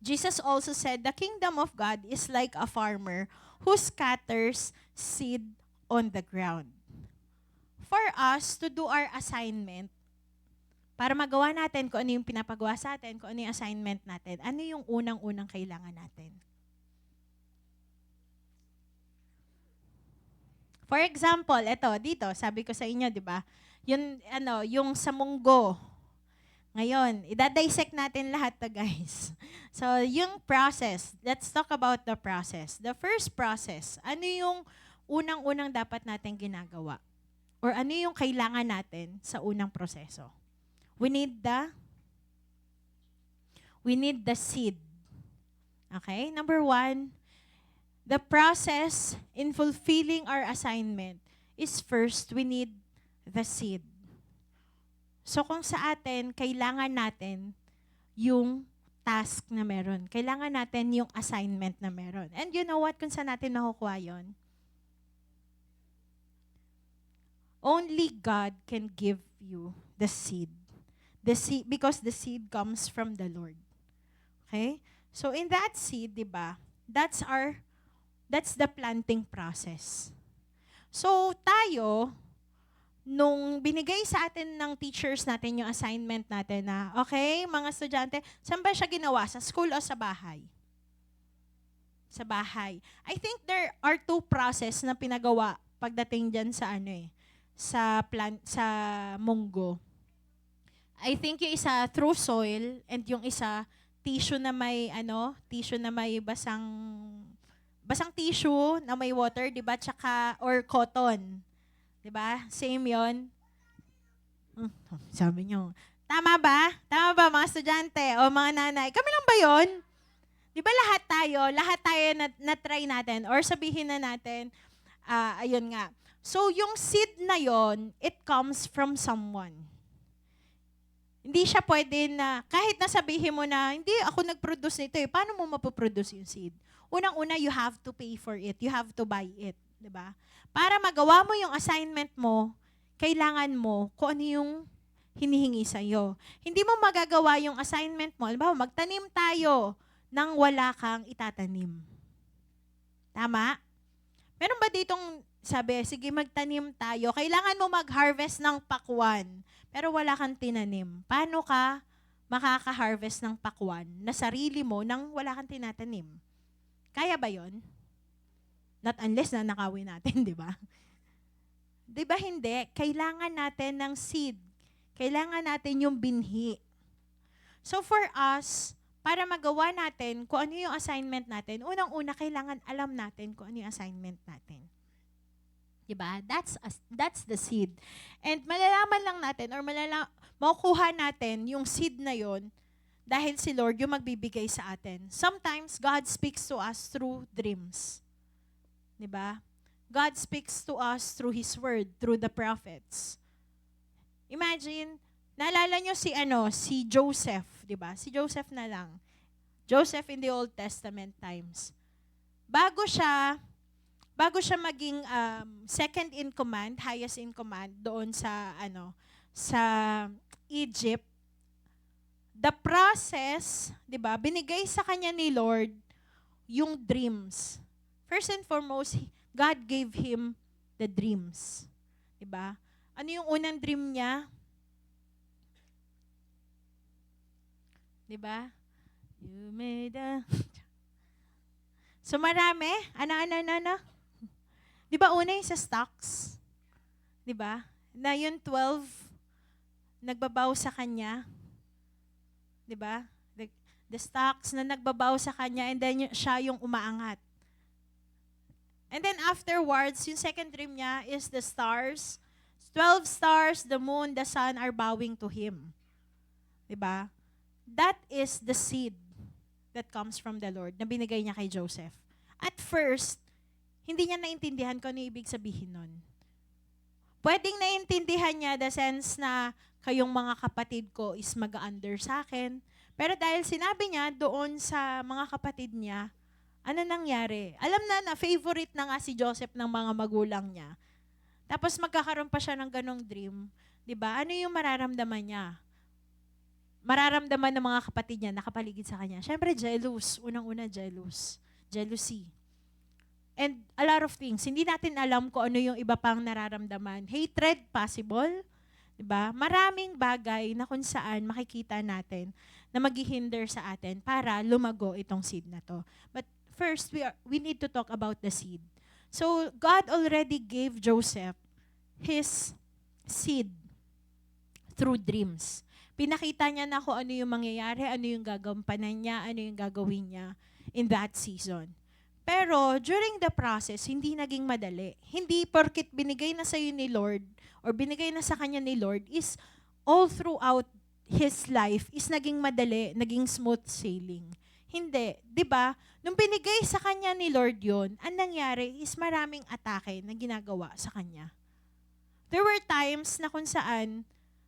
Jesus also said, the kingdom of God is like a farmer who scatters seed on the ground. For us to do our assignment, para magawa natin kung ano yung pinapagawa sa atin, kung ano yung assignment natin, ano yung unang-unang kailangan natin? For example, ito, dito, sabi ko sa inyo, di ba? Yung sa munggo. Ngayon, idadissect natin lahat to, guys. So, yung process, let's talk about the process. The first process, ano yung unang-unang dapat natin ginagawa? Or ano yung kailangan natin sa unang proseso? We need the seed. Okay? Number one, the process in fulfilling our assignment is first, we need the seed. So kung sa atin, kailangan natin yung task na meron. Kailangan natin yung assignment na meron. And you know what? Kung saan natin makukuha yun? Only God can give you the seed. Because the seed comes from the Lord. Okay? So in that seed, di ba? That's the planting process. So tayo, nung binigay sa atin ng teachers natin yung assignment natin na, okay, mga estudyante, saan ba siya ginawa? Sa school o sa bahay? Sa bahay. I think there are two process na pinagawa pagdating dyan sa sa munggo. I think yung isa through soil and yung isa tissue na may basang tissue na may water, 'di ba? Tsaka or cotton. 'Di ba? Same 'yon. Sabi niyo. Tama ba? Tama ba mga estudyante o mga nanay? Kami lang ba 'yon? 'Di ba lahat tayo na try natin or sabihin na natin ayun nga. So yung seed na 'yon, it comes from someone. Hindi siya pwede na, kahit nasabihin mo na, hindi ako nag-produce nito paano mo mapoproduce yung seed? Unang-una, you have to pay for it. You have to buy it. Diba? Para magawa mo yung assignment mo, kailangan mo kung ano yung hinihingi sa'yo. Hindi mo magagawa yung assignment mo. Halimbawa, magtanim tayo nang wala kang itatanim. Tama? Meron ba ditong sabi, sige magtanim tayo, kailangan mo mag-harvest ng pakwan, pero wala kang tinanim. Paano ka makaka-harvest ng pakwan na sarili mo nang wala kang tinatanim? Kaya ba yon? Not unless na nakawin natin, di ba? Di ba hindi? Kailangan natin ng seed. Kailangan natin yung binhi. So for us, para magawa natin kung ano yung assignment natin, unang-una, kailangan alam natin kung ano yung assignment natin. Diba? That's the seed. And malalaman lang natin or makukuha natin yung seed na yon dahil si Lord yung magbibigay sa atin. Sometimes, God speaks to us through dreams. Diba? God speaks to us through His Word, through the prophets. Imagine, naalala nyo si Joseph, diba? Si Joseph na lang. Joseph in the Old Testament times. Bago siya maging second in command, highest in command doon sa Egypt, the process, 'di ba? Binigay sa kanya ni Lord yung dreams. First and foremost, God gave him the dreams. 'Di ba? Ano yung unang dream niya? 'Di ba? You made a So marami, ano? Di ba una yung sa stocks? Di ba? Na yung 12, nagbabaw sa kanya. Di ba? The stocks na nagbabaw sa kanya and then siya yung umaangat. And then afterwards, yung second dream niya is the stars. 12 stars, the moon, the sun are bowing to him. Di ba? That is the seed that comes from the Lord na binigay niya kay Joseph. At first, hindi niya naintindihan kung ano ibig sabihin nun. Pwedeng naintindihan niya the sense na kayong mga kapatid ko is mag-under sa akin. Pero dahil sinabi niya doon sa mga kapatid niya, ano nangyari? Alam na favorite na nga si Joseph ng mga magulang niya. Tapos magkakaroon pa siya ng ganong dream. Diba? Ano yung mararamdaman niya? mararamdaman ng mga kapatid niya nakapaligid sa kanya? Syempre, jealous. Unang-una, jealous. Jealousy. And a lot of things. Hindi natin alam kung ano yung iba pang nararamdaman. Hatred, possible. Diba? Maraming bagay na kung saan makikita natin na maghihinder sa atin para lumago itong seed na to. But first, we need to talk about the seed. So, God already gave Joseph his seed through dreams. Pinakita niya na kung ano yung mangyayari, ano yung gagampanan niya, ano yung gagawin niya in that season. Pero during the process, hindi naging madali. Hindi porkit binigay na sa'yo ni Lord or binigay na sa kanya ni Lord is all throughout his life is naging madali, naging smooth sailing. Hindi. 'Di ba? Nung binigay sa kanya ni Lord yon, ang nangyari is maraming atake na ginagawa sa kanya. There were times na kung saan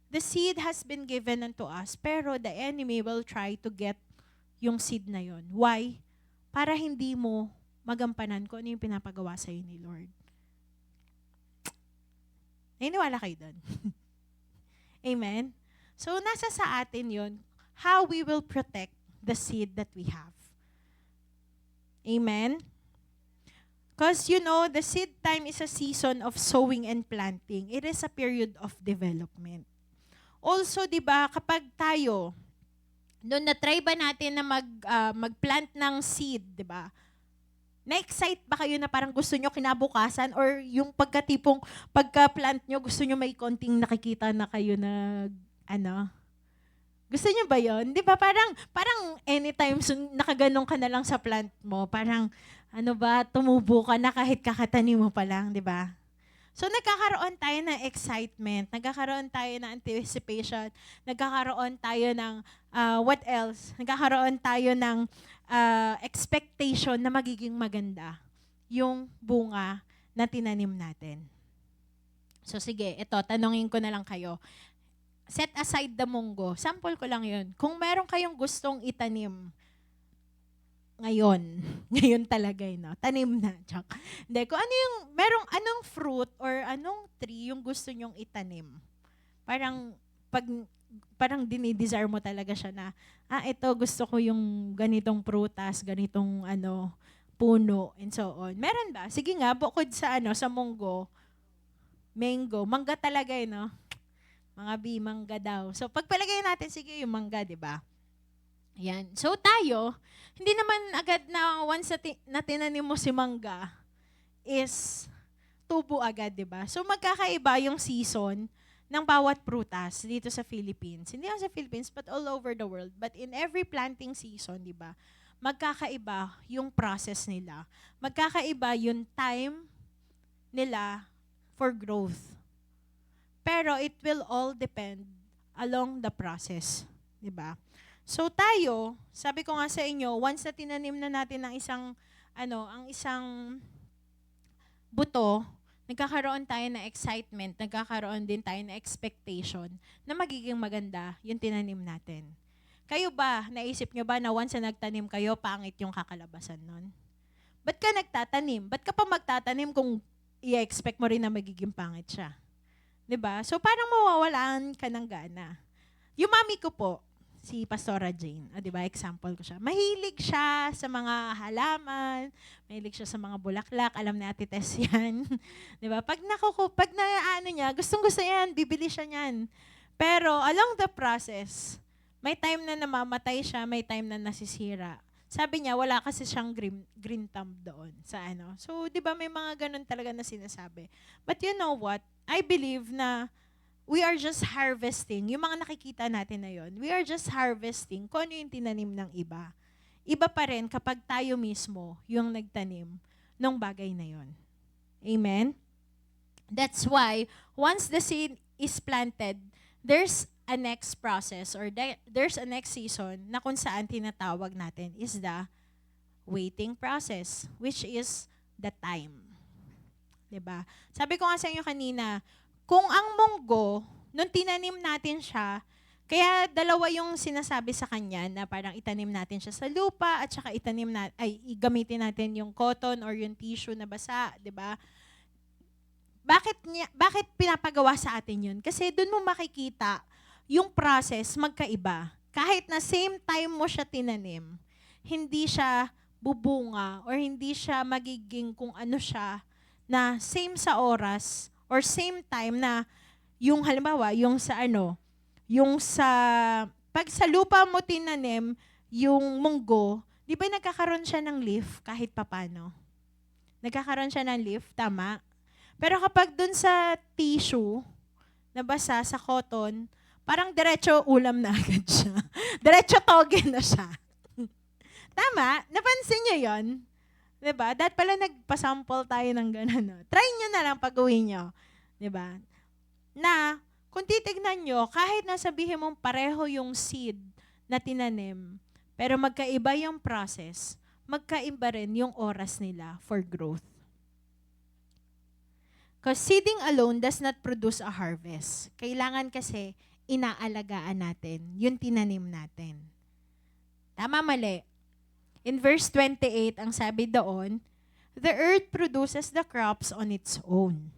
the seed has been given unto us, pero the enemy will try to get yung seed na yon. Why? Para hindi mo magampanan kung ano yung pinapagawa sa'yo ni Lord. Naniniwala kayo doon? Amen? So, nasa sa atin yon how we will protect the seed that we have. Amen? Because, the seed time is a season of sowing and planting. It is a period of development. Also, di ba, kapag tayo, doon na-try ba natin na mag-plant ng seed, di ba? Na-excite ba kayo na parang gusto nyo kinabukasan or yung pagka-plant nyo, gusto nyo may konting nakikita na kayo na, gusto nyo ba yon? Di ba? Parang anytime nakaganong ka na lang sa plant mo, parang, tumubo ka na kahit kakatanim mo pa lang, di ba? So, nagkakaroon tayo ng excitement, nagkakaroon tayo ng anticipation, nagkakaroon tayo ng, what else? Nagkakaroon tayo ng expectation na magiging maganda yung bunga na tinanim natin. So, sige, ito, tanongin ko na lang kayo. Set aside the munggo. Sample ko lang yun. Kung meron kayong gustong itanim, ngayon talaga tanim na. Hindi, kung anong fruit or anong tree yung gusto nyong itanim. Parang dinidesire mo talaga siya na, ito gusto ko yung ganitong prutas, ganitong puno, and so on. Meron ba? Sige nga, bukod sa sa munggo, mango, mangga talaga mga mangga daw. So pagpalagay natin, sige yung mangga, di ba? Ayan. So tayo, hindi naman agad na once na tinanim mo si mangga is tubo agad, di ba? So magkakaiba yung season ng bawat prutas dito sa Philippines. Hindi lang sa Philippines, but all over the world. But in every planting season, di ba, magkakaiba yung process nila. Magkakaiba yung time nila for growth. Pero it will all depend along the process, di ba? So tayo, sabi ko nga sa inyo, once na tinanim na natin ang isang buto, nagkakaroon tayo ng excitement, nagkakaroon din tayo ng expectation na magiging maganda yung tinanim natin. Kayo ba, naisip nyo ba na once na nagtanim kayo, pangit yung kakalabasan nun? Ba't ka nagtatanim? Ba't ka pa magtatanim kung i-expect mo rin na magiging pangit siya? 'Di ba? So parang mawawalan ka ng gana. Yung mami ko po, si Pastora Jane, 'di ba? Example ko siya. Mahilig siya sa mga halaman, mahilig siya sa mga bulaklak, alam ni Ate Tess 'yan. 'Di ba? Pag niya, gustong-gusto 'yan, bibili siya niyan. Pero along the process, may time na namamatay siya, may time na nasisira. Sabi niya, wala kasi siyang green thumb doon sa So, 'di ba may mga ganun talaga na sinasabi. But you know what? I believe na we are just harvesting, yung mga nakikita natin na yon, we are just harvesting kung ano yung tinanim ng iba. Iba pa rin kapag tayo mismo yung nagtanim ng bagay na yon. Amen? That's why, once the seed is planted, there's a next process or there's a next season na kung saan tinatawag natin is the waiting process, which is the time. 'Di ba? Sabi ko nga sa inyo kanina, kung ang munggo, nung tinanim natin siya, kaya dalawa yung sinasabi sa kanya na parang itanim natin siya sa lupa at saka gamitin natin yung cotton or yung tissue na basa, 'di ba? Bakit pinapagawa sa atin yun? Kasi doon mo makikita yung process magkaiba. kahit na same time mo siya tinanim, hindi siya bubunga or hindi siya magiging kung ano siya na same sa oras or same time na yung halimbawa, yung sa yung sa, pag sa lupa mo tinanim yung munggo, di ba nagkakaroon siya ng leaf kahit papano? Nagkakaroon siya ng leaf, tama? Pero kapag dun sa tissue, nabasa sa cotton, parang diretso ulam na agad siya. Diretso toge na siya. Tama? Napansin niyo yon? Diba? Dahil pala nagpasample tayo ng gano'n. No? Try nyo na lang pag-uwi nyo. Diba? Na, kung titignan nyo, kahit nasabihin mong pareho yung seed na tinanim, pero magkaiba yung process, magkaiba rin yung oras nila for growth. Because seeding alone does not produce a harvest. Kailangan kasi inaalagaan natin yung tinanim natin. Tama, mali? In verse 28, ang sabi doon, the earth produces the crops on its own.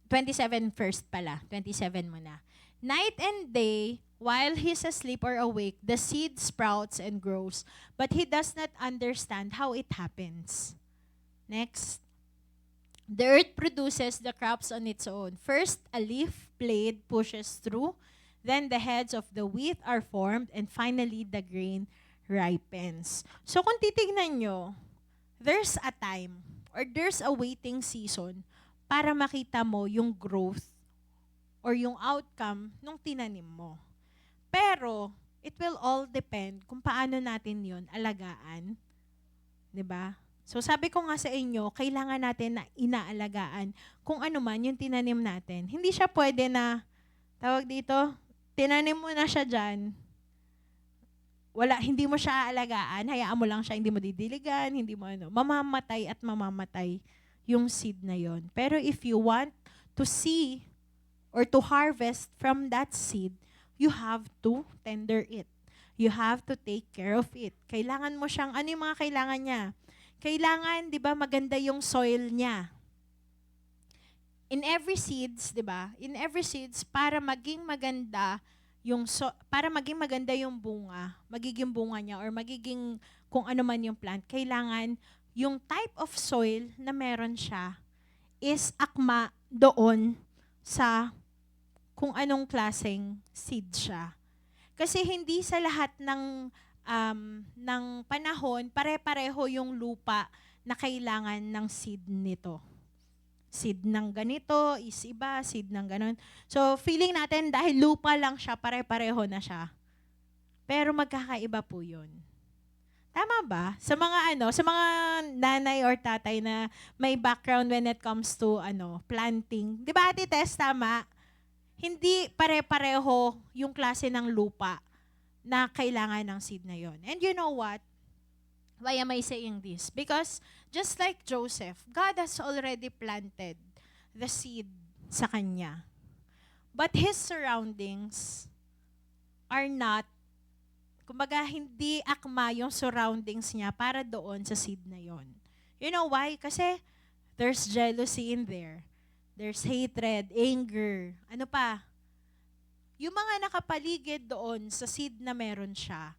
27 first pala. 27 muna. Night and day, while he's asleep or awake, the seed sprouts and grows, but he does not understand how it happens. Next. The earth produces the crops on its own. First, a leaf blade pushes through, then the heads of the wheat are formed, and finally, the grain ripens. So kung titignan nyo, there's a time or there's a waiting season para makita mo yung growth or yung outcome nung tinanim mo. Pero, it will all depend kung paano natin yon alagaan. 'Di ba? So sabi ko nga sa inyo, kailangan natin na inaalagaan kung ano man yung tinanim natin. Hindi siya pwede na, tawag dito, tinanim mo na siya dyan, hindi mo siya aalagaan, hayaan mo lang siya, hindi mo didiligan, hindi mo mamamatay at mamamatay yung seed na yon. Pero if you want to see or to harvest from that seed, you have to tender it. You have to take care of it. Kailangan mo siyang, ano yung mga kailangan niya? Kailangan, 'di ba, maganda yung soil niya. In every seeds, 'di ba? In every seeds para maging maganda para maging maganda yung bunga, magiging bunga niya or magiging kung ano man yung plant, kailangan yung type of soil na meron siya is akma doon sa kung anong klaseng seed siya. Kasi hindi sa lahat ng panahon, pare-pareho yung lupa na kailangan ng seed nito. Seed ng ganito is iba, seed ng ganon. So, feeling natin dahil lupa lang siya, pare-pareho na siya. Pero magkakaiba po yun. Tama ba? Sa mga nanay or tatay na may background when it comes to planting. 'Di ba, Ate Tess, tama? Hindi pare-pareho yung klase ng lupa na kailangan ng seed na yon. And you know what? Why am I saying this? Because just like Joseph, God has already planted the seed sa kanya. But his surroundings are not, kumbaga hindi akma yung surroundings niya para doon sa seed na yon. You know why? Kasi there's jealousy in there. There's hatred, anger, ano pa? Yung mga nakapaligid doon sa seed na meron siya,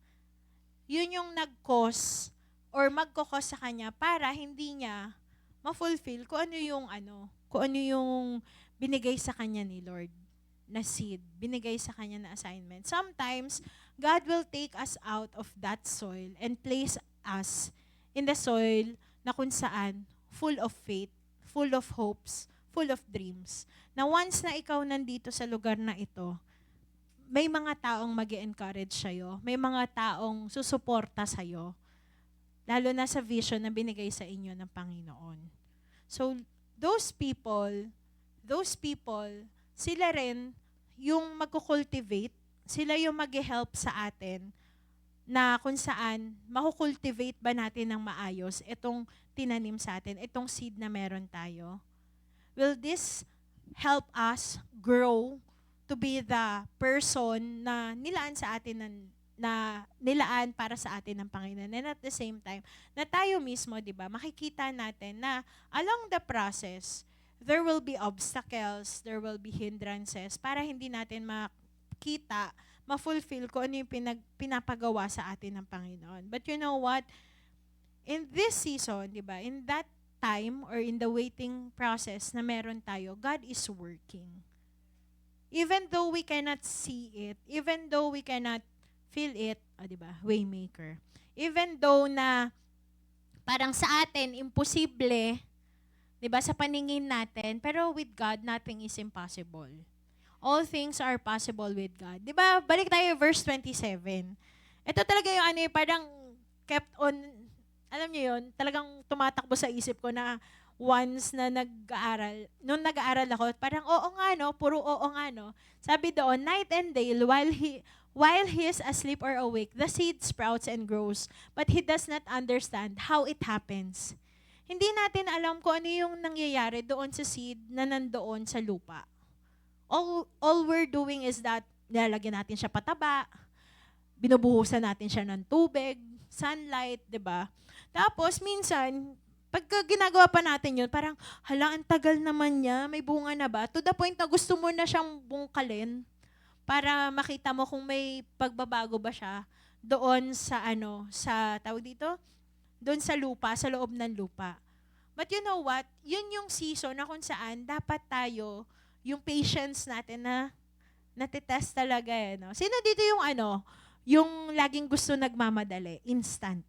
yun yung nag-cause or magkakos sa kanya para hindi niya ma-fulfill kung ano yung binigay sa kanya ni Lord na seed, binigay sa kanya na assignment. Sometimes, God will take us out of that soil and place us in the soil na kung saan full of faith, full of hopes, full of dreams. Na once na ikaw nandito sa lugar na ito, may mga taong mag-encourage sa'yo, may mga taong susuporta sa'yo, lalo na sa vision na binigay sa inyo ng Panginoon. So, those people, sila rin yung magkukultivate, sila yung mag-help sa atin na kung saan makukultivate ba natin ng maayos itong tinanim sa atin, itong seed na meron tayo. Will this help us grow to be the person na nilaan sa atin na nilaan para sa atin ng Panginoon. And at the same time, na tayo mismo, 'di ba, makikita natin na along the process, there will be obstacles, there will be hindrances para hindi natin makita, ma-fulfill kung ano yung pinapagawa sa atin ng Panginoon. But you know what? In this season, di ba, in that time or in the waiting process na meron tayo, God is working. Even though we cannot see it, even though we cannot feel it, di ba, waymaker. Even though na parang sa atin, imposible, di ba, sa paningin natin, pero with God, nothing is impossible. All things are possible with God. Di ba, balik tayo verse 27. Ito talaga yung ano, parang kept on, alam niyo yun, talagang tumatakbo sa isip ko na once na nag-aaral, nung nag-aaral ako, parang oo nga no, puro oo nga no. Sabi doon, night and day, while he is asleep or awake, the seed sprouts and grows, but he does not understand how it happens. Hindi natin alam kung ano yung nangyayari doon sa seed na nandoon sa lupa. All we're doing is that nilalagyan natin siya pataba, binubuhusan natin siya ng tubig, sunlight, 'di ba? Tapos minsan, pagka ginagawa pa natin 'yun, parang hala, ang tagal naman niya, may bunga na ba? To the point na gusto mo na siyang bungkalin para makita mo kung may pagbabago ba siya doon sa sa tawag dito, doon sa lupa, sa loob ng lupa. But you know what? Yun yung season na kung saan dapat tayo, yung patience natin na natitest talaga no? Sino dito yung yung laging gusto nagmamadali? Instant.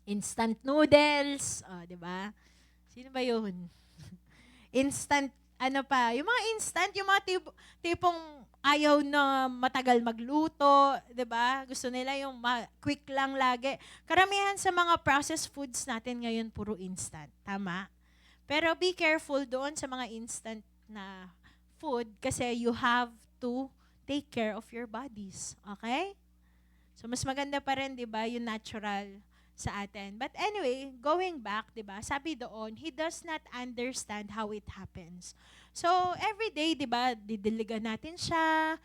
Instant noodles. Di ba? Sino ba yun? Instant, yung mga instant, yung mga tipong ayaw na matagal magluto, 'di ba? Gusto nila yung quick lang lagi. Karamihan sa mga processed foods natin ngayon puro instant, tama? Pero be careful doon sa mga instant na food kasi you have to take care of your bodies, okay? So mas maganda pa rin, 'di ba, yung natural sa atin. But anyway, going back, 'di ba? Sabi doon, he does not understand how it happens. So, every day, di ba, didiligan natin siya,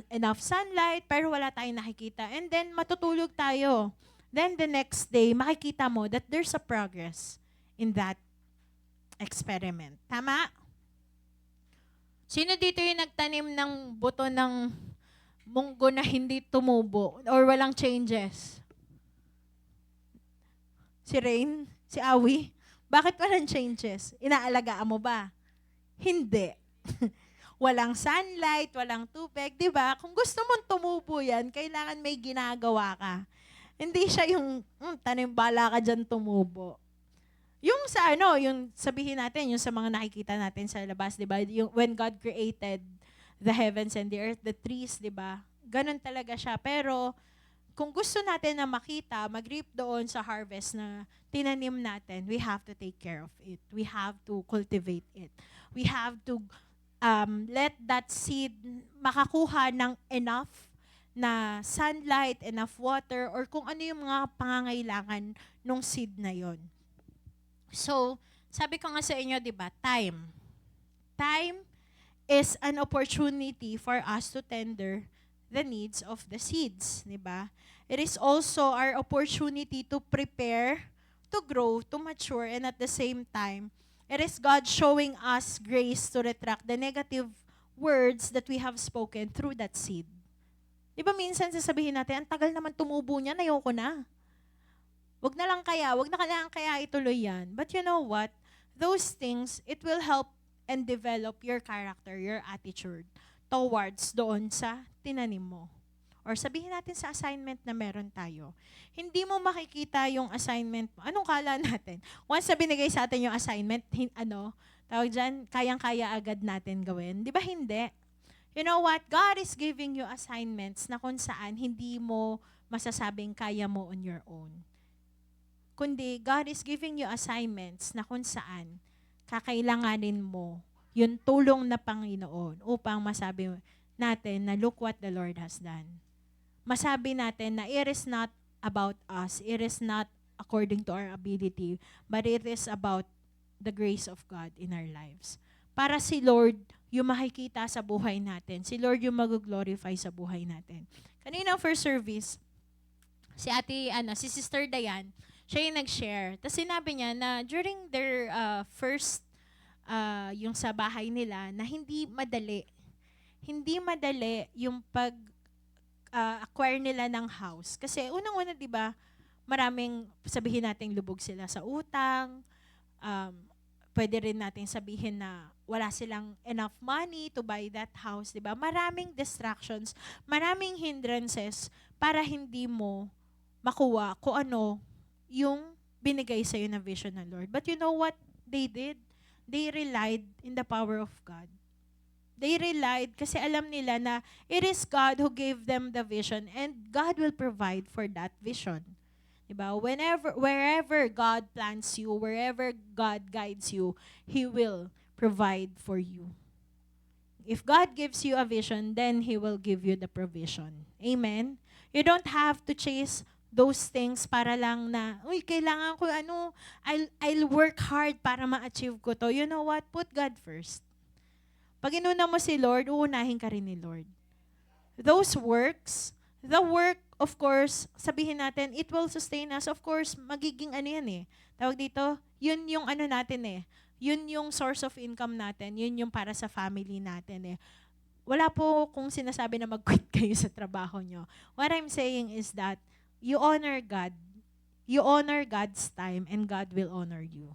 enough sunlight, pero wala tayong nakikita. And then, matutulog tayo. Then, the next day, makikita mo that there's a progress in that experiment. Tama? Sino dito yung nagtanim ng buto ng munggo na hindi tumubo or walang changes? Si Rain? Si Awi? Bakit walang changes? Inaalagaan mo ba? Hindi. Walang sunlight, walang tubig, 'di ba? Kung gusto mong tumubo 'yan, kailangan may ginagawa ka. Hindi siya yung tanim bala ka diyan tumubo. Yung sa yung sabihin natin, yung sa mga nakikita natin sa labas, 'di ba? Yung when God created the heavens and the earth, the trees, 'di ba? Ganun talaga siya. Pero kung gusto natin na makita, mag-reap doon sa harvest na tinanim natin, we have to take care of it. We have to cultivate it. We have to let that seed makakuha ng enough na sunlight, enough water, or kung ano yung mga pangangailangan ng seed na yon. So, sabi ko nga sa inyo, di ba, time. Time is an opportunity for us to tender the needs of the seeds, di ba? It is also our opportunity to prepare, to grow, to mature, and at the same time, it is God showing us grace to retract the negative words that we have spoken through that seed. Di ba minsan sasabihin natin, ang tagal naman tumubo niya, ayoko na. Wag na lang kaya ituloy yan. But you know what? Those things, it will help and develop your character, your attitude towards doon sa tinanim mo. Or sabihin natin sa assignment na meron tayo. Hindi mo makikita yung assignment mo. Anong kala natin? Once na binigay sa atin yung assignment, tawag dyan, kayang-kaya agad natin gawin. Di ba hindi? You know what? God is giving you assignments na kung saan hindi mo masasabing kaya mo on your own. Kundi, God is giving you assignments na kung saan kakailanganin mo yung tulong na Panginoon upang masabi natin na look what the Lord has done. Masabi natin na it is not about us, it is not according to our ability, but it is about the grace of God in our lives. Para si Lord yung makikita sa buhay natin. Si Lord yung mag-glorify sa buhay natin. Kanina first service, si Sister Diane, siya yung nag-share. Tapos sinabi niya na during their first, yung sa bahay nila, na hindi madali. hindi madali yung acquire nila ng house. Kasi unang-una, di ba, maraming sabihin nating lubog sila sa utang, um, pwede rin natin sabihin na wala silang enough money to buy that house, di ba? Maraming distractions, maraming hindrances para hindi mo makuha kung ano yung binigay sa'yo na vision ng Lord. But you know what they did? They relied in the power of God. They relied kasi alam nila na it is God who gave them the vision and God will provide for that vision. Diba? Wherever God plants you, wherever God guides you, He will provide for you. If God gives you a vision, then He will give you the provision. Amen? You don't have to chase those things para lang na, uy, kailangan ko I'll work hard para ma-achieve ko to. You know what? Put God first. Pag inuna mo si Lord, uunahin ka rin ni Lord. Those works, the work, of course, sabihin natin, it will sustain us. Of course, magiging yan eh. Tawag dito, yun yung natin eh. Yun yung source of income natin. Yun yung para sa family natin eh. Wala po kung sinasabi na mag-quit kayo sa trabaho nyo. What I'm saying is that you honor God. You honor God's time and God will honor you.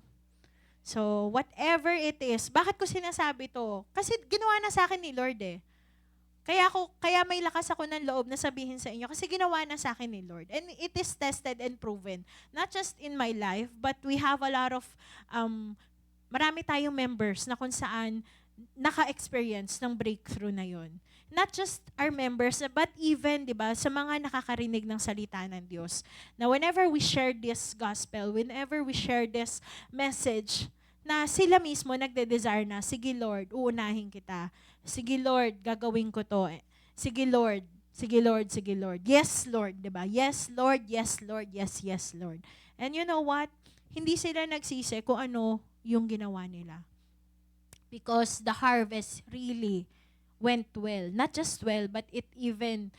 So, whatever it is, bakit ko sinasabi to? Kasi ginawa na sa akin ni Lord eh. Kaya may lakas ako ng loob na sabihin sa inyo kasi ginawa na sa akin ni Lord. And it is tested and proven. Not just in my life, but we have a lot of, marami tayong members na kung saan naka-experience ng breakthrough na yon. Not just our members, but even, di ba, sa mga nakakarinig ng salita ng Diyos. Na whenever we share this gospel, whenever we share this message, na sila mismo nagde-desire na, sige Lord, uunahin kita. Sige Lord, gagawin ko to. Sige Lord, sige Lord, sige Lord. Yes Lord, di ba? Yes Lord, yes Lord, yes, yes Lord. And you know what? Hindi sila nagsisi kung ano yung ginawa nila. Because the harvest really went well. Not just well, but it even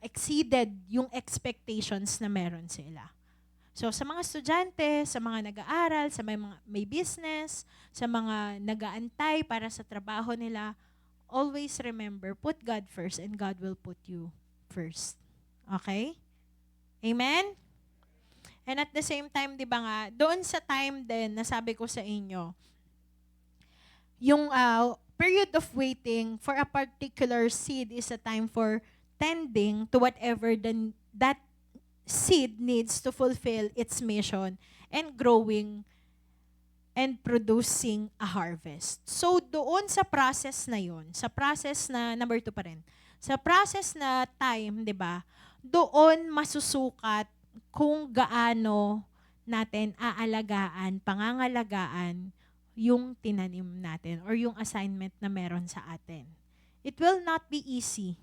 exceeded yung expectations na meron sila. So sa mga estudyante, sa mga nag-aaral, sa may business, sa mga nag-aantay para sa trabaho nila, always remember, put God first and God will put you first. Okay? Amen? And at the same time, di ba nga, doon sa time din, nasabi ko sa inyo, yung period of waiting for a particular seed is a time for tending to whatever that seed needs to fulfill its mission and growing and producing a harvest. So doon sa process na yon, sa process na, number 2 pa rin, sa process na time, di ba, doon masusukat kung gaano natin aalagaan, pangangalagaan yung tinanim natin or yung assignment na meron sa atin. It will not be easy.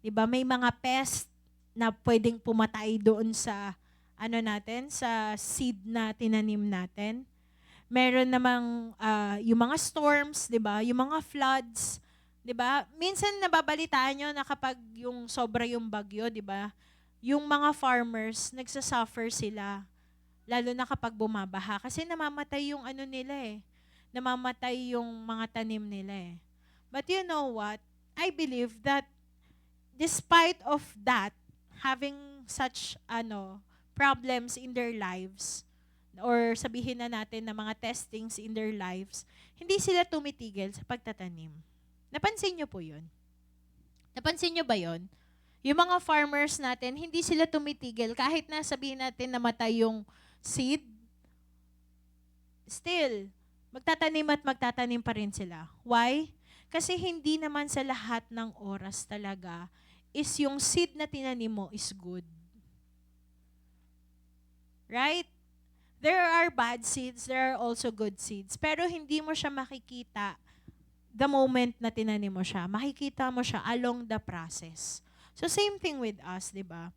Diba? May mga pest na pwedeng pumatay doon sa sa seed na tinanim natin. Meron namang yung mga storms, 'di ba? Yung mga floods, 'di ba? Minsan nababalitaan nyo na kapag yung sobra yung bagyo, 'di ba? Yung mga farmers nagsasuffer sila. Lalo na kapag bumabaha kasi namamatay yung nila eh. Namamatay yung mga tanim nila eh. But you know what? I believe that despite of that, having such problems in their lives, or sabihin na natin na mga testings in their lives, hindi sila tumitigil sa pagtatanim. Napansin niyo po yun? Napansin niyo ba yun? Yung mga farmers natin, hindi sila tumitigil kahit na sabihin natin namatay yung seed, still, magtatanim at magtatanim pa rin sila. Why? Kasi hindi naman sa lahat ng oras talaga is yung seed na tinanim mo is good. Right? There are bad seeds, there are also good seeds. Pero hindi mo siya makikita the moment na tinanim mo siya. Makikita mo siya along the process. So same thing with us, di ba?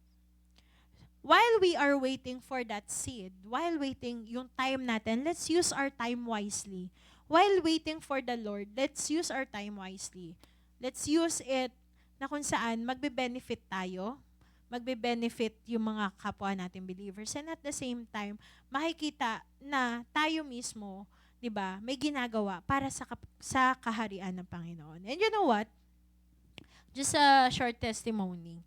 While we are waiting for that seed, while waiting yung time natin, let's use our time wisely. While waiting for the Lord, let's use our time wisely. Let's use it na kung saan magbe-benefit tayo, magbe-benefit yung mga kapwa natin believers, and at the same time, makikita na tayo mismo, di ba, may ginagawa para sa kaharian ng Panginoon. And you know what? Just a short testimony.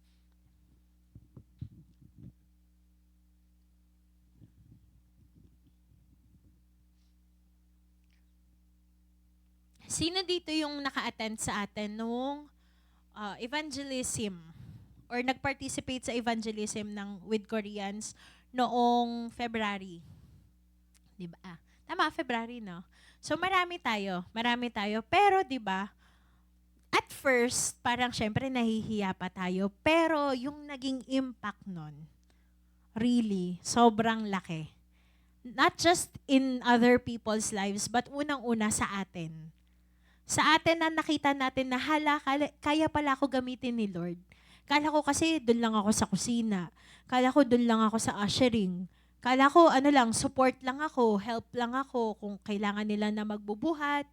Sino dito yung naka-attend sa atin nung evangelism or nag-participate sa evangelism ng with Koreans noong February? Di ba? Tama, February, no? So marami tayo. Marami tayo. Pero di ba, at first, parang syempre nahihiya pa tayo. Pero yung naging impact nun, really, sobrang laki. Not just in other people's lives, but unang-una sa atin. Sa atin na nakita natin na kaya pala ako gamitin ni Lord. Kala ko kasi doon lang ako sa kusina. Kala ko doon lang ako sa ushering. Kala ko support lang ako, help lang ako kung kailangan nila na magbubuhat,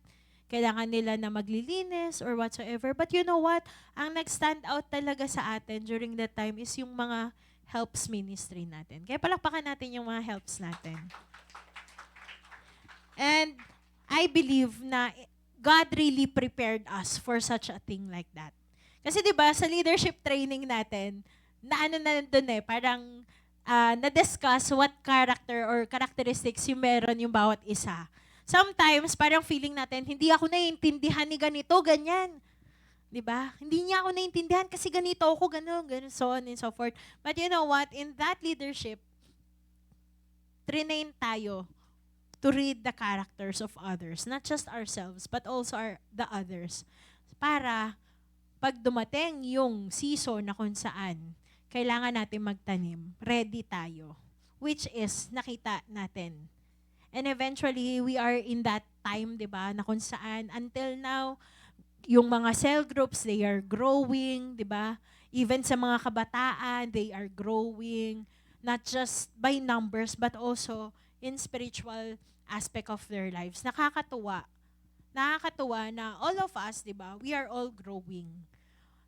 kailangan nila na maglilinis or whatsoever. But you know what? Ang nag-stand out talaga sa atin during that time is yung mga helps ministry natin. Kaya palakpakan natin yung mga helps natin. And I believe na God really prepared us for such a thing like that. Kasi 'di ba sa leadership training natin, na nandun parang na-discuss what character or characteristics yung meron yung bawat isa. Sometimes parang feeling natin, hindi ako naiintindihan ni ganito, ganyan. 'Di ba? Hindi niya ako naiintindihan kasi ganito ako, ganun, so on and so forth. But you know what? In that leadership, train tayo to read the characters of others, not just ourselves, but also the others. Para pag dumating yung season na kung saan kailangan natin magtanim, ready tayo. Which is, nakita natin. And eventually, we are in that time, di ba, na kung saan, until now, yung mga cell groups, they are growing, di ba? Even sa mga kabataan, they are growing, not just by numbers, but also in spiritual aspect of their lives. Nakakatuwa. Nakakatuwa na all of us, di ba, we are all growing.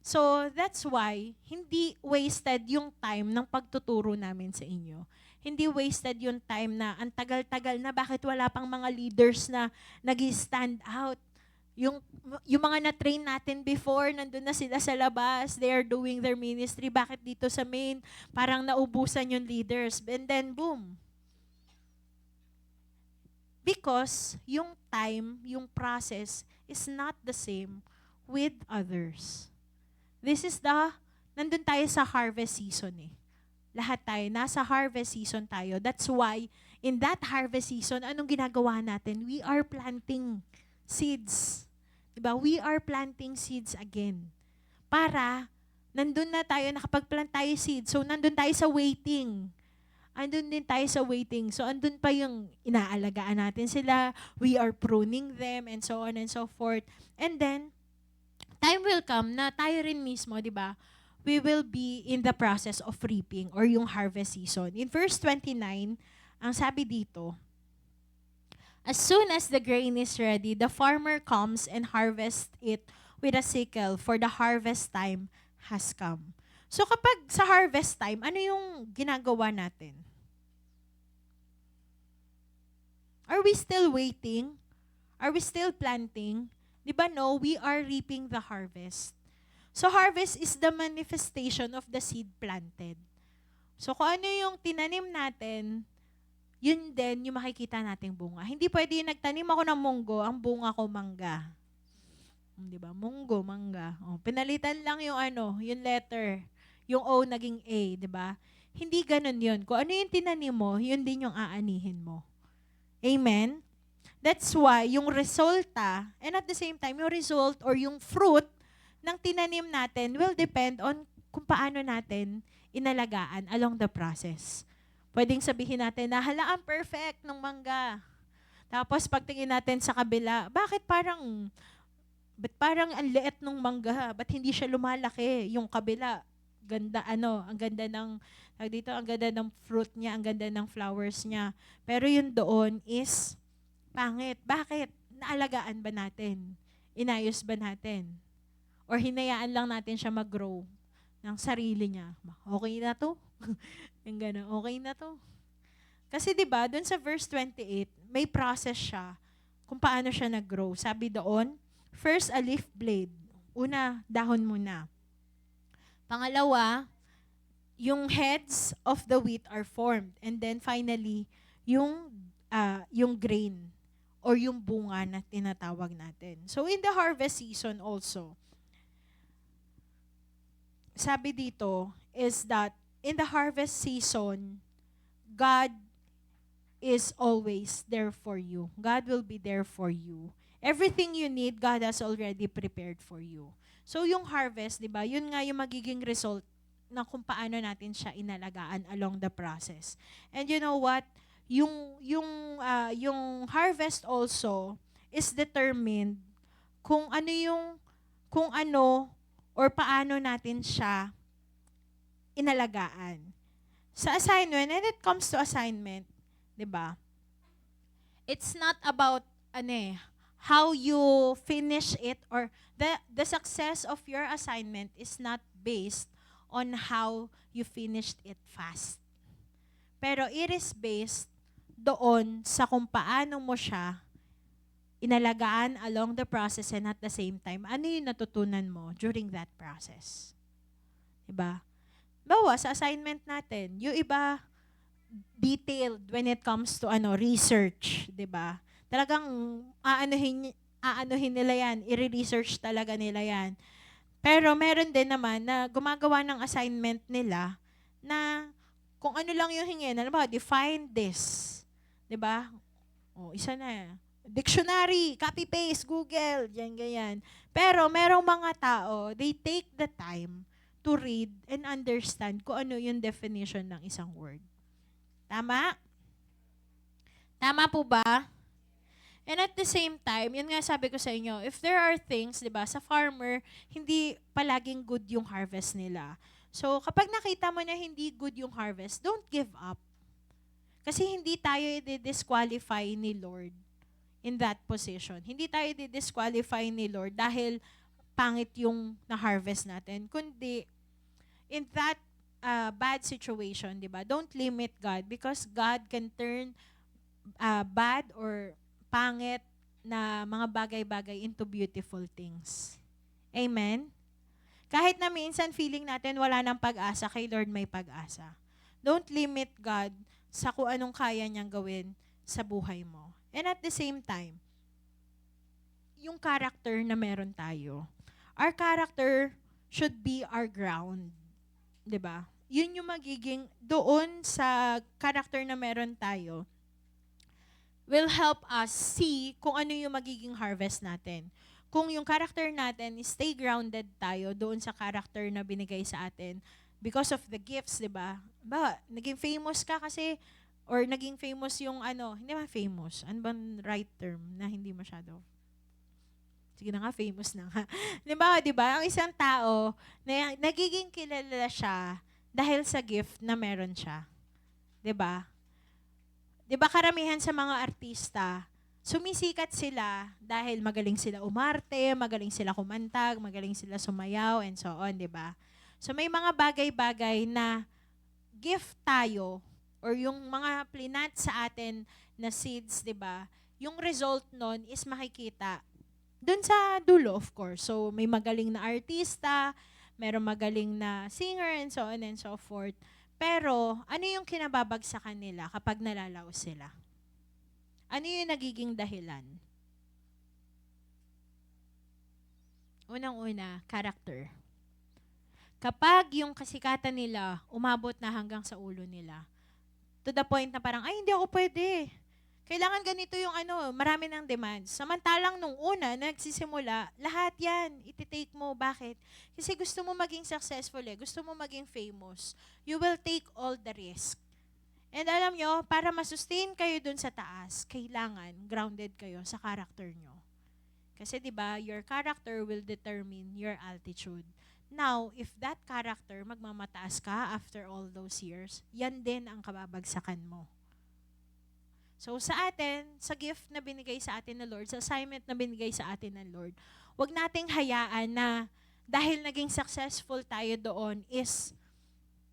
So, that's why, hindi wasted yung time ng pagtuturo namin sa inyo. Hindi wasted yung time na ang tagal-tagal na bakit wala pang mga leaders na nag-stand out. Yung mga na-train natin before, nandun na sila sa labas, they are doing their ministry. Bakit dito sa main, parang naubusan yung leaders. And then, boom. Because yung time, yung process is not the same with others. This is nandun tayo sa harvest season eh. Lahat tayo, nasa harvest season tayo. That's why, in that harvest season, anong ginagawa natin? We are planting seeds. Diba? We are planting seeds again. Para, nandun na tayo, nakapag-plant tayo seeds. So, nandun tayo sa waiting. Andun din tayo sa waiting. So, andun pa yung inaalagaan natin sila. We are pruning them and so on and so forth. And then, time will come na tayo rin mismo, di ba? We will be in the process of reaping or yung harvest season. In verse 29, ang sabi dito, as soon as the grain is ready, the farmer comes and harvests it with a sickle, for the harvest time has come. So kapag sa harvest time, ano yung ginagawa natin? Are we still waiting? Are we still planting? Di ba no, we are reaping the harvest. So harvest is the manifestation of the seed planted. So kung ano yung tinanim natin, yun din yung makikita nating bunga. Hindi pwede yung nagtanim ako ng munggo, ang bunga ko mangga. Di ba? Munggo, mangga. Pinalitan lang yung yung letter. Yung O naging A, di ba? Hindi ganun yun. Kung ano yung tinanim mo, yun din yung aanihin mo. Amen? That's why yung resulta, and at the same time, yung result or yung fruit ng tinanim natin will depend on kung paano natin inalagaan along the process. Pwedeng sabihin natin na ang perfect ng mangga. Tapos pagtingin natin sa kabila, bakit parang ang liit ng mangga? Ba't hindi siya lumalaki? Yung kabila, ganda ang ganda ng ang ganda ng fruit niya, ang ganda ng flowers niya. Pero yun doon is pangit. Bakit? Naalagaan ba natin? Inayos ba natin? Or hinayaan lang natin siya mag-grow ng sarili niya? Okay na to? Yung gano'n, okay na to. Kasi 'di ba, doon sa verse 28, may process siya kung paano siya nag-grow. Sabi doon, first a leaf blade. Una, dahon muna. Pangalawa, yung heads of the wheat are formed. And then finally, yung grain or yung bunga na tinatawag natin. So in the harvest season also, sabi dito is that in the harvest season, God is always there for you. God will be there for you. Everything you need, God has already prepared for you. So yung harvest, di ba, yun nga yung magiging result na kung paano natin siya inalagaan along the process. And you know what? Yung harvest also is determined kung ano or paano natin siya inalagaan. Sa assignment, when it comes to assignment, 'di ba? It's not about how you finish it, or the success of your assignment is not based on how you finished it fast. Pero it is based doon sa kung paano mo siya inalagaan along the process, and at the same time, ano yung natutunan mo during that process. Diba? Bawa, sa assignment natin, yung iba, detailed when it comes to research, 'di ba? Talagang aanuhin nila 'yan, i-research talaga nila 'yan. Pero meron din naman na gumagawa ng assignment nila na kung ano lang yung hingin, ano ba, define this, 'di ba? O, isa na. Dictionary, copy paste, Google, yan ganyan. Pero merong mga tao, they take the time to read and understand kung ano yung definition ng isang word. Tama? Tama po ba? And at the same time, yun nga sabi ko sa inyo, if there are things, di ba, sa farmer, hindi palaging good yung harvest nila. So, kapag nakita mo na hindi good yung harvest, don't give up. Kasi hindi tayo i-disqualify ni Lord in that position. Hindi tayo i-disqualify ni Lord dahil pangit yung na-harvest natin. Kundi, in that bad situation, di ba? Don't limit God, because God can turn bad or pangit na mga bagay-bagay into beautiful things. Amen? Kahit na minsan feeling natin wala ng pag-asa, kay Lord may pag-asa. Don't limit God sa kung anong kaya niyang gawin sa buhay mo. And at the same time, yung character na meron tayo, our character should be our ground. 'Di ba? Yun yung magiging doon sa character na meron tayo will help us see kung ano yung magiging harvest natin. Kung yung character natin, stay grounded tayo doon sa character na binigay sa atin because of the gifts, 'di ba? Naging famous ka kasi, or naging famous yung hindi man famous. Ano bang right term na hindi masyado? Sige na nga, famous na nga. Di ba? Ang isang tao, nagiging kilala siya dahil sa gift na meron siya. Di ba? Di ba karamihan sa mga artista, sumisikat sila dahil magaling sila umarte, magaling sila kumantag, magaling sila sumayaw, and so on, di ba? So may mga bagay-bagay na gift tayo, or yung mga plinat sa atin na seeds, di ba? Yung result nun is makikita doon sa dulo, of course. So, may magaling na artista, merong magaling na singer, and so on and so forth. Pero, ano yung kinababagsakan nila kapag nalalaw sila? Ano yung nagiging dahilan? Unang-una, character. Kapag yung kasikatan nila umabot na hanggang sa ulo nila, to the point na parang, ay, hindi ako pwede. Kailangan ganito yung marami ng demands. Samantalang nung una, nagsisimula, lahat yan, iti-take mo. Bakit? Kasi gusto mo maging successful gusto mo maging famous. You will take all the risk. And alam nyo, para masustain kayo dun sa taas, kailangan grounded kayo sa character nyo. Kasi 'di ba, your character will determine your altitude. Now, if that character magmamataas ka after all those years, yan din ang kababagsakan mo. So sa atin, sa gift na binigay sa atin ng Lord, sa assignment na binigay sa atin ng Lord, wag nating hayaan na dahil naging successful tayo doon is,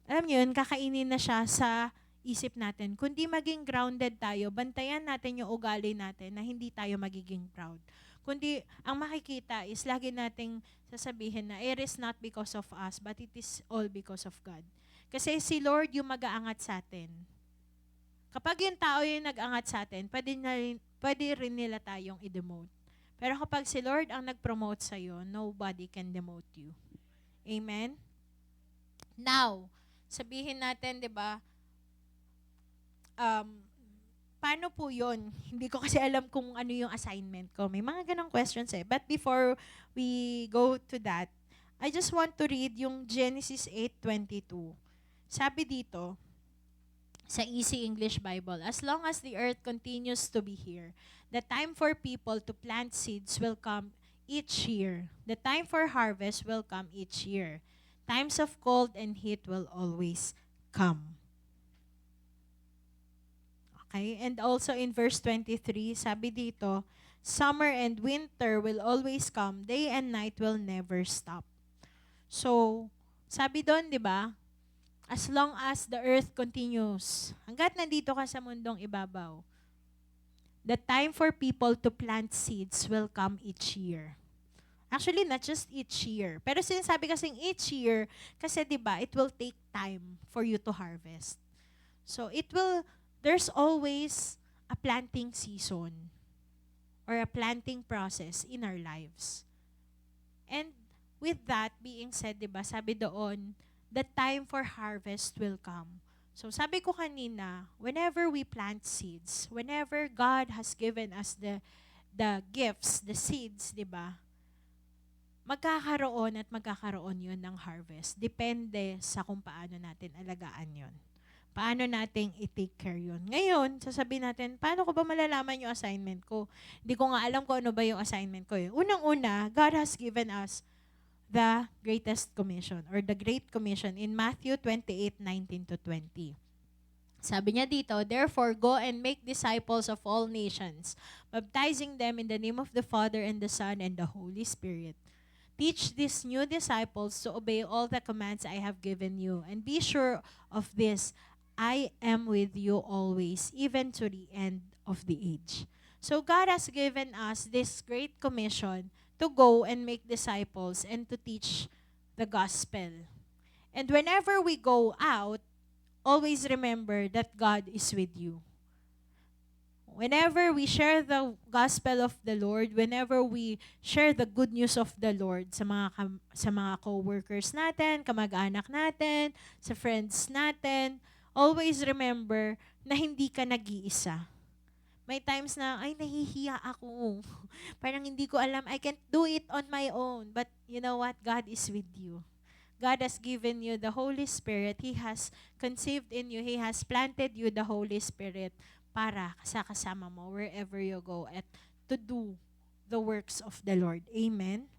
alam niyo yun, kakainin na siya sa isip natin. Kundi maging grounded tayo, bantayan natin yung ugali natin na hindi tayo magiging proud. Kundi ang makikita is lagi nating sasabihin na it is not because of us, but it is all because of God. Kasi si Lord yung mag-aangat sa atin. Kapag yung tao yung nag-angat sa atin, pwede rin nila tayong i-demote. Pero kapag si Lord ang nag-promote sa'yo, nobody can demote you. Amen? Now, sabihin natin, di ba, paano po yun? Hindi ko kasi alam kung ano yung assignment ko. May mga ganong questions eh. But before we go to that, I just want to read yung Genesis 8:22. Sabi dito, sa Easy English Bible, as long as the earth continues to be here, the time for people to plant seeds will come each year. The time for harvest will come each year. Times of cold and heat will always come. Okay? And also in verse 23, sabi dito, summer and winter will always come, day and night will never stop. So, sabi doon, di ba? As long as the earth continues, hanggat nandito ka sa mundong ibabaw, the time for people to plant seeds will come each year. Actually, not just each year. Pero sinasabi kasing each year, kasi diba, it will take time for you to harvest. So, there's always a planting season or a planting process in our lives. And with that being said, diba, sabi doon, the time for harvest will come. So sabi ko kanina, whenever we plant seeds, whenever God has given us the gifts, the seeds, di ba? Magkakaroon yun ng harvest. Depende sa kung paano natin alagaan yun. Paano natin i-take care yun. Ngayon, sasabihin natin, paano ko ba malalaman yung assignment ko? Hindi ko nga alam kung ano ba yung assignment ko. Unang-una, God has given us the greatest commission or the Great Commission in Matthew 28:19-20. Sabi niya dito, therefore, go and make disciples of all nations, baptizing them in the name of the Father and the Son and the Holy Spirit. Teach these new disciples to obey all the commands I have given you, and be sure of this, I am with you always, even to the end of the age. So God has given us this Great Commission to go and make disciples and to teach the gospel. And whenever we go out, always remember that God is with you. Whenever we share the gospel of the Lord, whenever we share the good news of the Lord sa mga co-workers natin, kamag-anak natin, sa friends natin, always remember na hindi ka nag-iisa. May times na, ay, nahihiya ako. Parang hindi ko alam, I can't do it on my own. But you know what? God is with you. God has given you the Holy Spirit. He has conceived in you. He has planted you the Holy Spirit para kasama mo wherever you go at to do the works of the Lord. Amen?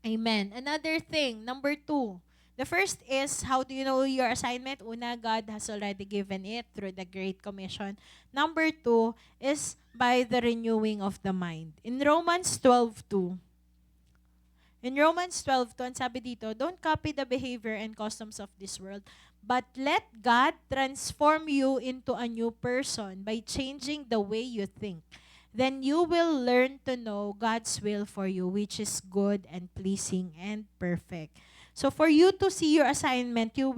Amen. Another thing, number 2. The first is, how do you know your assignment? Una, God has already given it through the Great Commission. Number 2 is by the renewing of the mind. In Romans 12:2, ang sabi dito, don't copy the behavior and customs of this world, but let God transform you into a new person by changing the way you think. Then you will learn to know God's will for you, which is good and pleasing and perfect. So for you to see your assignment, you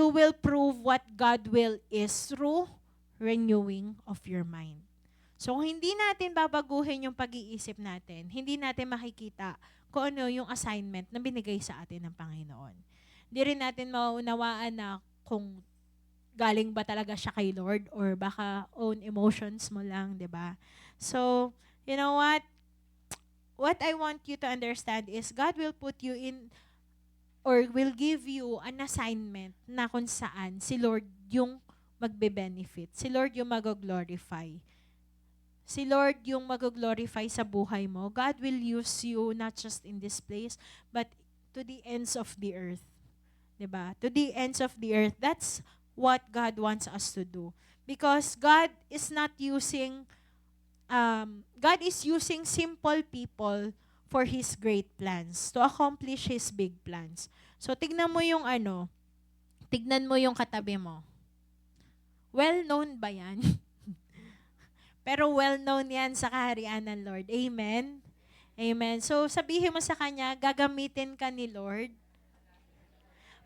will prove what God will is through renewing of your mind. So kung hindi natin babaguhin yung pag-iisip natin, hindi natin makikita kung ano yung assignment na binigay sa atin ng Panginoon. Hindi rin natin maunawaan na kung galing ba talaga siya kay Lord or baka own emotions mo lang, 'di ba? So, you know what? What I want you to understand is God will put you in or will give you an assignment na kung saan si Lord yung magbe-benefit. Si Lord yung mag-glorify. Si Lord yung mag-glorify sa buhay mo. God will use you not just in this place, but to the ends of the earth. 'Di ba? To the ends of the earth. That's what God wants us to do. Because God is using simple people for His great plans, to accomplish His big plans. So, tignan mo yung katabi mo. Well-known ba yan? Pero well-known yan sa kaharian ng Lord. Amen? Amen. So, sabihin mo sa Kanya, gagamitin ka ni Lord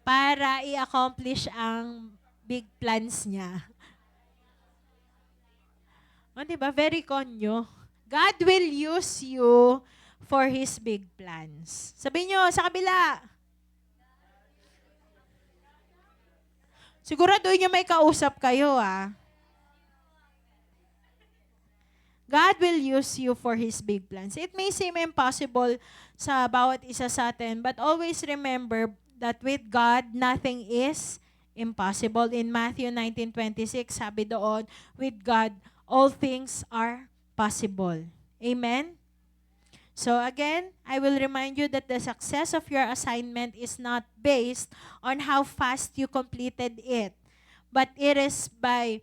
para i-accomplish ang big plans niya. O, diba? Very konyo. God will use you for His big plans. Sabihin nyo, sa kabila. Siguraduhin nyo may kausap kayo, ah. God will use you for His big plans. It may seem impossible sa bawat isa sa atin, but always remember that with God, nothing is impossible. In Matthew 19:26, sabi doon, with God, all things are possible. Amen? So again, I will remind you that the success of your assignment is not based on how fast you completed it, but it is by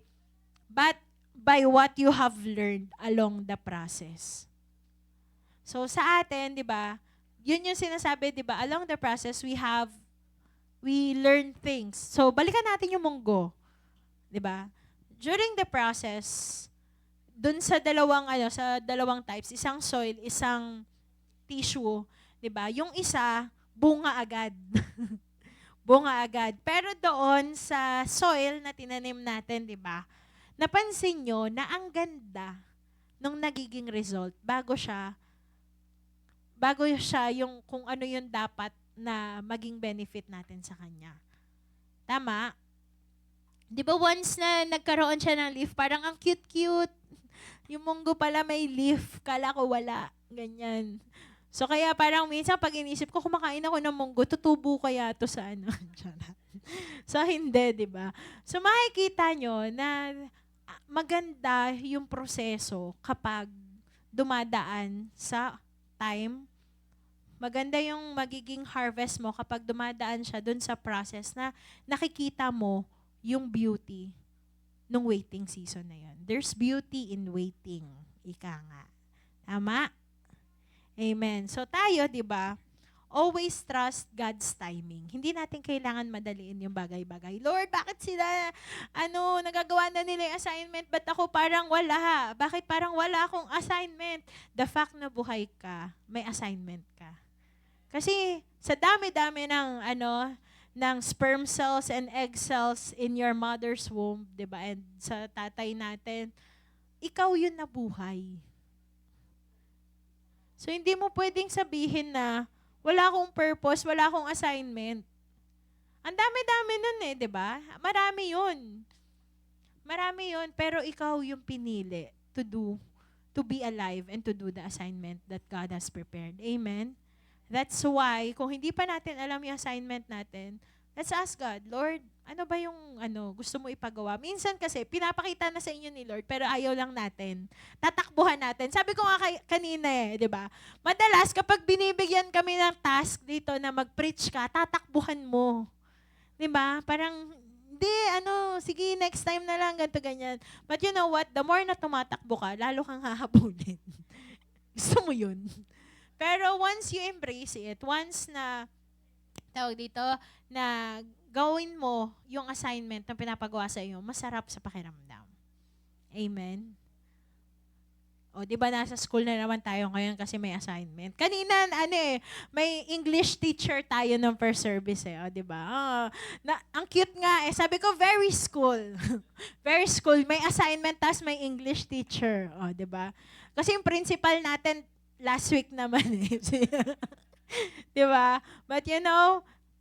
what you have learned along the process. So sa atin, 'di ba? Yun yung sinasabi, 'di ba? Along the process, we learn things. So balikan natin yung munggo, 'di ba? During the process, dun sa dalawang types, isang soil, isang tissue, 'di ba? Yung isa bunga agad. Bunga agad. Pero doon sa soil na tinanim natin, 'di ba? Napansin nyo na ang ganda nung nagiging result bago siya yung kung ano yung dapat na maging benefit natin sa kanya. Tama? Di ba once na nagkaroon siya ng leaf, parang ang cute-cute. Yung munggo pala may leaf, kala ko wala. Ganyan. So kaya parang minsan pag inisip ko, kumakain ako ng munggo, tutubo kaya to sa ano. So hindi, di ba? So makikita nyo na maganda yung proseso kapag dumadaan sa time. Maganda yung magiging harvest mo kapag dumadaan siya dun sa process na nakikita mo yung beauty nung waiting season na yun. There's beauty in waiting. Ika nga. Tama? Amen. So tayo, di ba? Always trust God's timing. Hindi natin kailangan madaliin yung bagay-bagay. Lord, bakit sila, nagagawa na nila yung assignment, ba't ako parang wala? Bakit parang wala akong assignment? The fact na buhay ka, may assignment ka. Kasi sa dami-dami ng sperm cells and egg cells in your mother's womb, di ba? And sa tatay natin, ikaw yun na buhay. So hindi mo pwedeng sabihin na, wala akong purpose, wala akong assignment. Ang dami-dami nun di ba? Marami yun, pero ikaw yung pinili to be alive and to do the assignment that God has prepared. Amen? That's why, kung hindi pa natin alam yung assignment natin, let's ask God, Lord, ano ba yung gusto mo ipagawa? Minsan kasi, pinapakita na sa inyo ni Lord, pero ayaw lang natin. Tatakbuhan natin. Sabi ko nga kanina di ba? Madalas, kapag binibigyan kami ng task dito na mag-preach ka, tatakbuhan mo. Di ba? Parang, hindi, sige, next time na lang, ganito, ganyan. But you know what? The more na tumatakbo ka, lalo kang hahabulin. Gusto mo yun? Pero once you embrace it, once na, na gawin mo yung assignment na pinapagawa sa iyo, masarap sa pakiramdam. Amen? O, di ba nasa school na naman tayo ngayon kasi may assignment. Kanina, may English teacher tayo ng first service o, di ba? Ang cute nga sabi ko, very school. Very school. May assignment, tas may English teacher. O, di ba? Kasi yung principal natin, last week naman di ba? But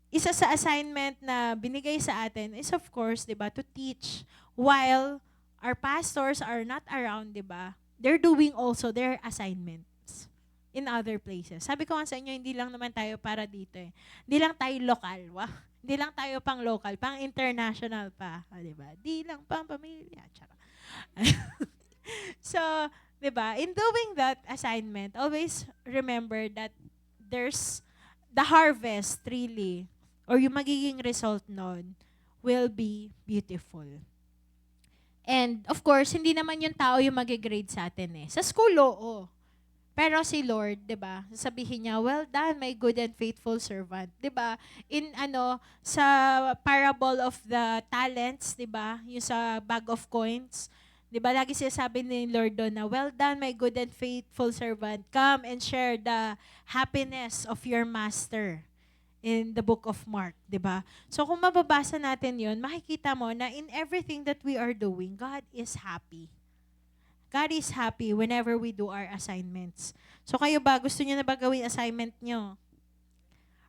isa sa assignment na binigay sa atin is of course, 'di ba, to teach while our pastors are not around, 'di ba? They're doing also their assignments in other places. Sabi ko nga sa inyo, hindi lang naman tayo para dito Hindi lang tayo lokal, Hindi lang tayo pang local, pang international pa, 'di ba? Di lang pang pamilya, charot. So, 'di ba? In doing that assignment, always remember that there's the harvest really, or yung magiging result nun, will be beautiful. And, of course, hindi naman yung tao yung mag-grade sa atin Sa school, oo. Pero si Lord, 'di ba? Sasabihin niya, "Well done, my good and faithful servant." 'Di ba? In sa parable of the talents, 'di ba? Yung sa bag of coins, Di ba, lagi sinasabi ni Lord doon na, well done, my good and faithful servant. Come and share the happiness of your master in the book of Mark, di ba? So kung mababasa natin yon, makikita mo na in everything that we are doing, God is happy. God is happy whenever we do our assignments. So kayo ba, gusto niyo na ba gawin assignment niyo?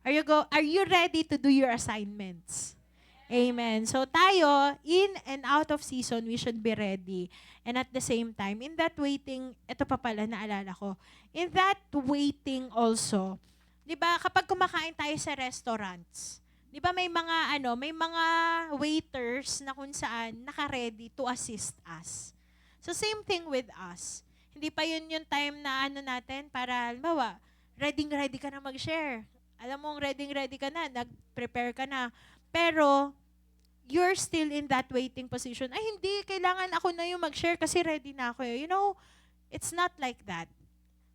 Are you ready to do your assignments? Amen. So tayo, in and out of season, we should be ready. And at the same time, in that waiting, ito pa pala, naalala ko, in that waiting also, di ba, kapag kumakain tayo sa restaurants, di ba may mga waiters na kung saan naka-ready to assist us. So same thing with us. Hindi pa yun yung time na natin para, halimbawa, ready ka na mag-share. Alam mong ready ka na, nag-prepare ka na. Pero, you're still in that waiting position. Ay, hindi, kailangan ako na yung mag-share kasi ready na ako. You know, it's not like that.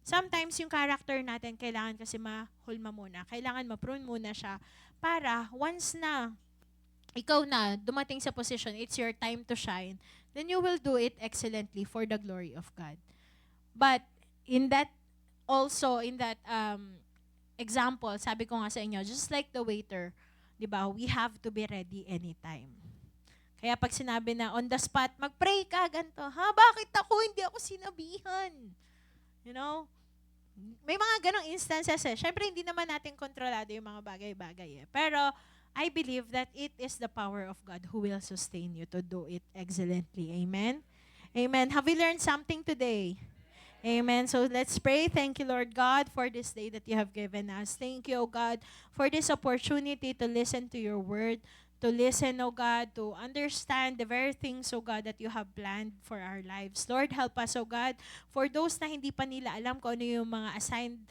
Sometimes yung character natin, kailangan kasi mahulma muna. Kailangan ma-prune muna siya para once na ikaw na dumating sa position, it's your time to shine, then you will do it excellently for the glory of God. But in that example, sabi ko nga sa inyo, just like the waiter, di ba, we have to be ready anytime. Kaya pag sinabi na on the spot, mag-pray ka, ganito, bakit ako? Hindi ako sinabihan. You know? May mga ganong instances eh. Siyempre, hindi naman natin kontrolado yung mga bagay-bagay eh. Pero, I believe that it is the power of God who will sustain you to do it excellently. Amen? Amen. Have we learned something today? Amen. So let's pray. Thank you, Lord God, for this day that you have given us. Thank you, O God, for this opportunity to listen to your word, to listen, O God, to understand the very things, O God, that you have planned for our lives. Lord, help us, O God, for those na hindi pa nila alam kung ano yung mga assigned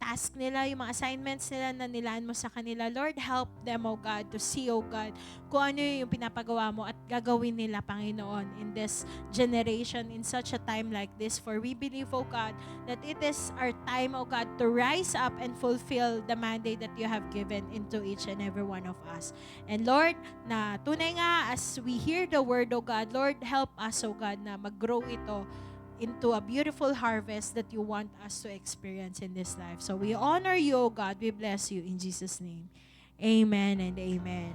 task nila, yung mga assignments nila na nilaan mo sa kanila. Lord, help them, O God, to see, O God, kung ano yung pinapagawa mo at gagawin nila, Panginoon, in this generation, in such a time like this. For we believe, O God, that it is our time, O God, to rise up and fulfill the mandate that you have given into each and every one of us. And Lord, na tunay nga, as we hear the word, O God, Lord, help us, O God, na mag-grow ito into a beautiful harvest that you want us to experience in this life. So we honor you, O God. We bless you in Jesus' name. Amen and amen.